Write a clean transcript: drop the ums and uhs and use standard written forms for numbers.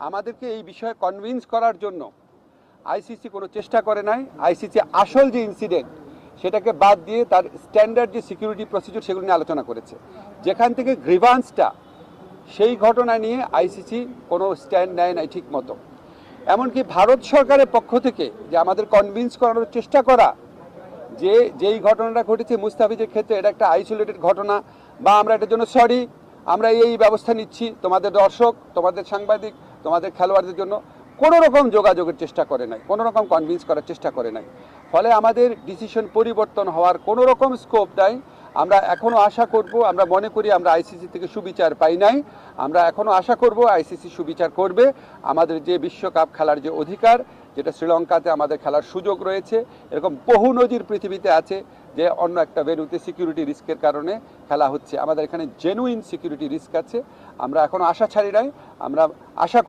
আমাদেরকে এই বিষয়ে কনভিন্স করার জন্য আইসিসি কোনো চেষ্টা করে নাই। আইসিসি আসল যে ইনসিডেন্ট সেটাকে বাদ দিয়ে তার স্ট্যান্ডার্ড যে সিকিউরিটি প্রসিডিউর সেগুলো নিয়ে আলোচনা করেছে। যেখান থেকে গ্রিভান্সটা, সেই ঘটনা নিয়ে আইসিসি কোনো স্ট্যান্ড নেয় নাই ঠিক মতো। এমনকি ভারত সরকারের পক্ষ থেকে যে আমাদের কনভিন্স করানোর চেষ্টা করা যে যেই ঘটনাটা ঘটেছে মুস্তাফিজের ক্ষেত্রে এটা একটা আইসোলেটেড ঘটনা, বা আমরা এটার জন্য সরি, আমরা এই ব্যবস্থা নিচ্ছি, তোমাদের দর্শক, তোমাদের সাংবাদিক, তোমাদের খেলোয়াড়দের জন্য কোনো রকম যোগাযোগের চেষ্টা করে নাই, কোনো রকম কনভিন্স করার চেষ্টা করে নাই। ফলে আমাদের ডিসিশন পরিবর্তন হওয়ার কোনো রকম স্কোপ নাই। আমরা এখনও আশা করব, আমরা মনে করি আমরা আইসিসি থেকে সুবিচার পাই নাই, আমরা এখনও আশা করব আইসিসি সুবিচার করবে। আমাদের যে বিশ্বকাপ খেলার যে অধিকার, যেটা শ্রীলঙ্কাতে আমাদের খেলার সুযোগ রয়েছে, এরকম বহু নজির পৃথিবীতে আছে যে অন্য একটা ভেন্যুতে সিকিউরিটি রিস্কের কারণে খেলা হচ্ছে। আমাদের এখানে জেনুইন সিকিউরিটি রিস্ক আছে। আমরা এখনও আশা ছাড়ি নাই, আমরা আশা